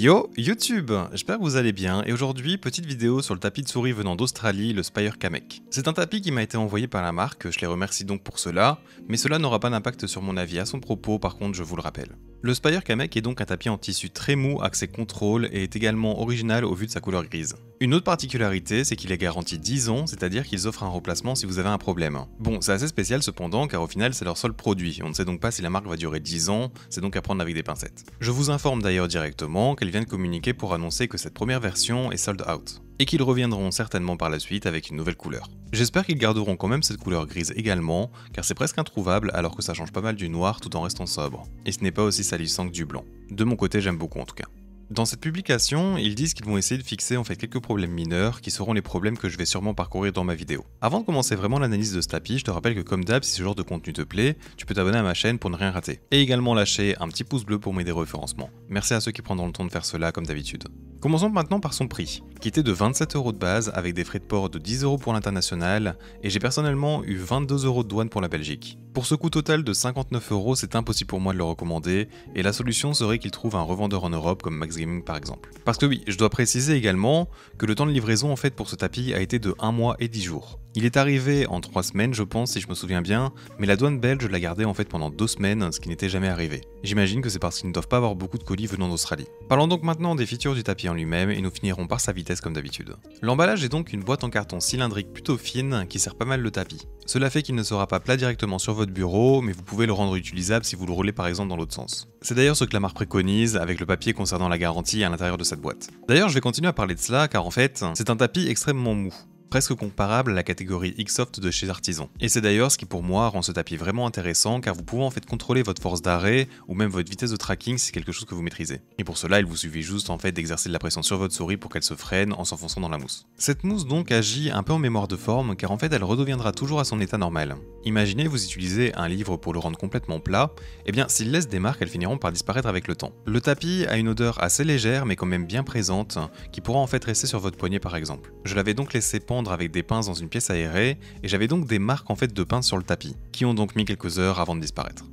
Yo YouTube, j'espère que vous allez bien et aujourd'hui petite vidéo sur le tapis de souris venant d'Australie, le Spire Kamek. C'est un tapis qui m'a été envoyé par la marque, je les remercie donc pour cela, mais cela n'aura pas d'impact sur mon avis à son propos par contre je vous le rappelle. Le Spire Kamek est donc un tapis en tissu très mou axé contrôle et est également original au vu de sa couleur grise. Une autre particularité c'est qu'il est garanti 10 ans, c'est-à-dire qu'ils offrent un remplacement si vous avez un problème. Bon, c'est assez spécial cependant car au final c'est leur seul produit, on ne sait donc pas si la marque va durer 10 ans, c'est donc à prendre avec des pincettes. Je vous informe d'ailleurs directement qu'elle vient de communiquer pour annoncer que cette première version est sold out, et qu'ils reviendront certainement par la suite avec une nouvelle couleur. J'espère qu'ils garderont quand même cette couleur grise également, car c'est presque introuvable alors que ça change pas mal du noir tout en restant sobre, et ce n'est pas aussi salissant que du blanc. De mon côté j'aime beaucoup en tout cas. Dans cette publication, ils disent qu'ils vont essayer de fixer en fait quelques problèmes mineurs qui seront les problèmes que je vais sûrement parcourir dans ma vidéo. Avant de commencer vraiment l'analyse de ce tapis, je te rappelle que comme d'hab, si ce genre de contenu te plaît, tu peux t'abonner à ma chaîne pour ne rien rater. Et également lâcher un petit pouce bleu pour m'aider au référencement. Merci à ceux qui prendront le temps de faire cela comme d'habitude. Commençons maintenant par son prix, qui était de 27 € de base avec des frais de port de 10 € pour l'international, et j'ai personnellement eu 22 € de douane pour la Belgique. Pour ce coût total de 59 €, c'est impossible pour moi de le recommander, et la solution serait qu'il trouve un revendeur en Europe comme Max Gaming par exemple. Parce que oui, je dois préciser également que le temps de livraison en fait pour ce tapis a été de 1 mois et 10 jours. Il est arrivé en 3 semaines je pense si je me souviens bien, mais la douane belge l'a gardé en fait pendant 2 semaines, ce qui n'était jamais arrivé. J'imagine que c'est parce qu'ils ne doivent pas avoir beaucoup de colis venant d'Australie. Parlons donc maintenant des features du tapis en lui-même et nous finirons par sa vitesse comme d'habitude. L'emballage est donc une boîte en carton cylindrique plutôt fine qui serre pas mal le tapis. Cela fait qu'il ne sera pas plat directement sur votre bureau, mais vous pouvez le rendre utilisable si vous le roulez par exemple dans l'autre sens. C'est d'ailleurs ce que la marque préconise avec le papier concernant la garantie à l'intérieur de cette boîte. D'ailleurs je vais continuer à parler de cela car en fait c'est un tapis extrêmement mou. Presque comparable à la catégorie X-Soft de chez Artisan. Et c'est d'ailleurs ce qui pour moi rend ce tapis vraiment intéressant car vous pouvez en fait contrôler votre force d'arrêt ou même votre vitesse de tracking si c'est quelque chose que vous maîtrisez. Et pour cela il vous suffit juste en fait d'exercer de la pression sur votre souris pour qu'elle se freine en s'enfonçant dans la mousse. Cette mousse donc agit un peu en mémoire de forme car en fait elle redeviendra toujours à son état normal. Imaginez vous utilisez un livre pour le rendre complètement plat, et bien s'il laisse des marques elles finiront par disparaître avec le temps. Le tapis a une odeur assez légère mais quand même bien présente qui pourra en fait rester sur votre poignet par exemple. Je l'avais donc laissé pendre avec des pinces dans une pièce aérée et j'avais donc des marques en fait de pinces sur le tapis qui ont donc mis quelques heures avant de disparaître.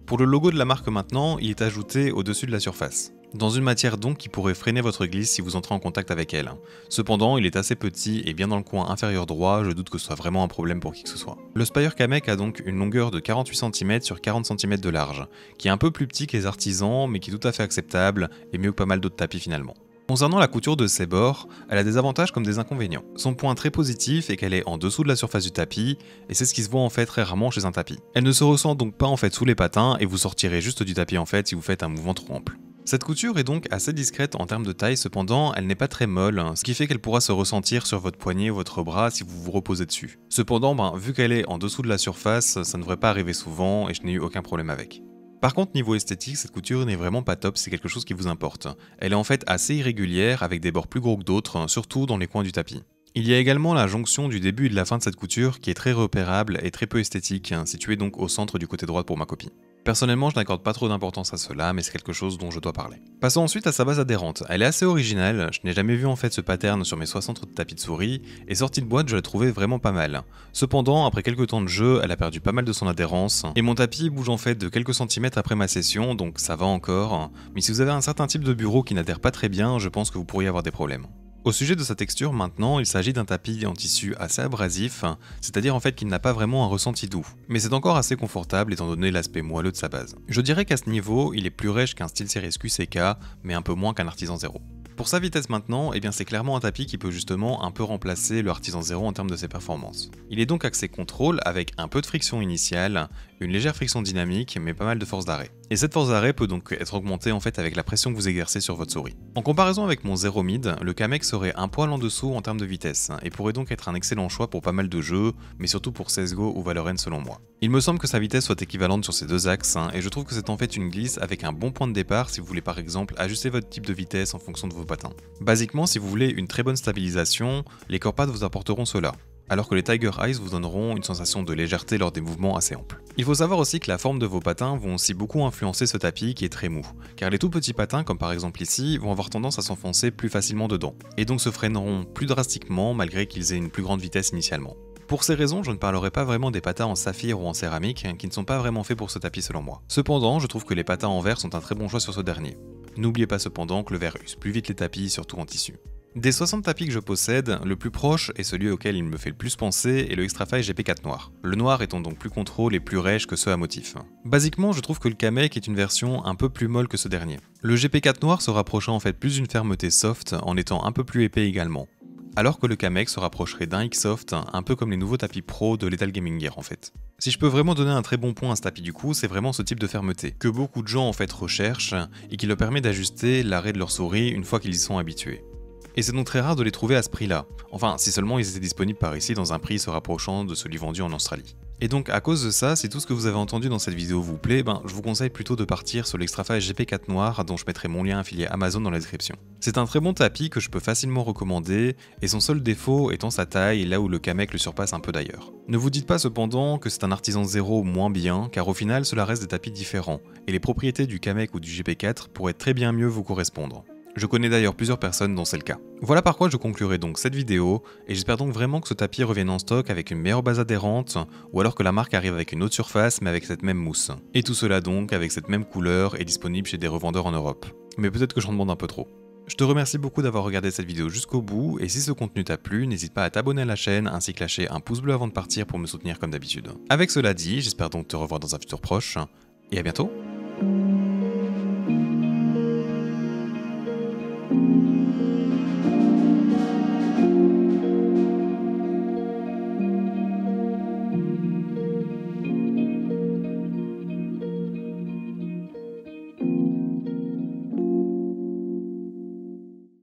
Pour le logo de la marque maintenant, il est ajouté au-dessus de la surface, dans une matière donc qui pourrait freiner votre glisse si vous entrez en contact avec elle. Cependant, il est assez petit et bien dans le coin inférieur droit, je doute que ce soit vraiment un problème pour qui que ce soit. Le Spire Kamek a donc une longueur de 48 cm sur 40 cm de large, qui est un peu plus petit que les artisans mais qui est tout à fait acceptable et mieux que pas mal d'autres tapis finalement. Concernant la couture de ses bords, elle a des avantages comme des inconvénients. Son point très positif est qu'elle est en dessous de la surface du tapis, et c'est ce qui se voit en fait très rarement chez un tapis. Elle ne se ressent donc pas en fait sous les patins, et vous sortirez juste du tapis en fait si vous faites un mouvement trop ample. Cette couture est donc assez discrète en termes de taille, cependant elle n'est pas très molle, ce qui fait qu'elle pourra se ressentir sur votre poignet ou votre bras si vous vous reposez dessus. Cependant, vu qu'elle est en dessous de la surface, ça ne devrait pas arriver souvent, et je n'ai eu aucun problème avec. Par contre, niveau esthétique, cette couture n'est vraiment pas top si c'est quelque chose qui vous importe. Elle est en fait assez irrégulière avec des bords plus gros que d'autres, surtout dans les coins du tapis. Il y a également la jonction du début et de la fin de cette couture qui est très repérable et très peu esthétique, située donc au centre du côté droit pour ma copie. Personnellement, je n'accorde pas trop d'importance à cela, mais c'est quelque chose dont je dois parler. Passons ensuite à sa base adhérente. Elle est assez originale, je n'ai jamais vu en fait ce pattern sur mes 60 autres tapis de souris, et sortie de boîte, je la trouvais vraiment pas mal. Cependant, après quelques temps de jeu, elle a perdu pas mal de son adhérence, et mon tapis bouge en fait de quelques centimètres après ma session, donc ça va encore, mais si vous avez un certain type de bureau qui n'adhère pas très bien, je pense que vous pourriez avoir des problèmes. Au sujet de sa texture maintenant, il s'agit d'un tapis en tissu assez abrasif, c'est-à-dire en fait qu'il n'a pas vraiment un ressenti doux. Mais c'est encore assez confortable étant donné l'aspect moelleux de sa base. Je dirais qu'à ce niveau, il est plus rêche qu'un SteelSeries QCK, mais un peu moins qu'un Artisan 0. Pour sa vitesse maintenant, c'est clairement un tapis qui peut justement un peu remplacer le Artisan 0 en termes de ses performances. Il est donc axé contrôle avec un peu de friction initiale, une légère friction dynamique mais pas mal de force d'arrêt. Et cette force d'arrêt peut donc être augmentée en fait avec la pression que vous exercez sur votre souris. En comparaison avec mon Zero Mid, le Kamek serait un poil en dessous en termes de vitesse et pourrait donc être un excellent choix pour pas mal de jeux, mais surtout pour CSGO ou Valorant selon moi. Il me semble que sa vitesse soit équivalente sur ces deux axes et je trouve que c'est en fait une glisse avec un bon point de départ si vous voulez par exemple ajuster votre type de vitesse en fonction de vos patins. Basiquement, si vous voulez une très bonne stabilisation, les corpads vous apporteront cela, alors que les Tiger Eyes vous donneront une sensation de légèreté lors des mouvements assez amples. Il faut savoir aussi que la forme de vos patins vont aussi beaucoup influencer ce tapis qui est très mou, car les tout petits patins, comme par exemple ici, vont avoir tendance à s'enfoncer plus facilement dedans, et donc se freineront plus drastiquement malgré qu'ils aient une plus grande vitesse initialement. Pour ces raisons, je ne parlerai pas vraiment des patins en saphir ou en céramique, qui ne sont pas vraiment faits pour ce tapis selon moi. Cependant, je trouve que les patins en verre sont un très bon choix sur ce dernier. N'oubliez pas cependant que le verre use plus vite les tapis, surtout en tissu. Des 60 tapis que je possède, le plus proche et celui auquel il me fait le plus penser est le Xtrafy GP4 noir. Le noir étant donc plus contrôle et plus rêche que ceux à motif. Basiquement, je trouve que le Kamek est une version un peu plus molle que ce dernier. Le GP4 noir se rapprochant en fait plus d'une fermeté soft en étant un peu plus épais également. Alors que le Kamek se rapprocherait d'un X-Soft, un peu comme les nouveaux tapis pro de Lethal Gaming Gear en fait. Si je peux vraiment donner un très bon point à ce tapis du coup, c'est vraiment ce type de fermeté, que beaucoup de gens en fait recherchent, et qui leur permet d'ajuster l'arrêt de leur souris une fois qu'ils y sont habitués. Et c'est donc très rare de les trouver à ce prix-là, enfin si seulement ils étaient disponibles par ici dans un prix se rapprochant de celui vendu en Australie. Et donc à cause de ça, si tout ce que vous avez entendu dans cette vidéo vous plaît, je vous conseille plutôt de partir sur l'Xtrafy GP4 noir dont je mettrai mon lien affilié Amazon dans la description. C'est un très bon tapis que je peux facilement recommander, et son seul défaut étant sa taille, là où le Kamek le surpasse un peu d'ailleurs. Ne vous dites pas cependant que c'est un artisan zéro moins bien, car au final cela reste des tapis différents, et les propriétés du Kamek ou du GP4 pourraient très bien mieux vous correspondre. Je connais d'ailleurs plusieurs personnes dont c'est le cas. Voilà par quoi je conclurai donc cette vidéo, et j'espère donc vraiment que ce tapis revienne en stock avec une meilleure base adhérente, ou alors que la marque arrive avec une autre surface mais avec cette même mousse. Et tout cela donc avec cette même couleur et disponible chez des revendeurs en Europe. Mais peut-être que j'en demande un peu trop. Je te remercie beaucoup d'avoir regardé cette vidéo jusqu'au bout, et si ce contenu t'a plu, n'hésite pas à t'abonner à la chaîne ainsi que lâcher un pouce bleu avant de partir pour me soutenir comme d'habitude. Avec cela dit, j'espère donc te revoir dans un futur proche, et à bientôt.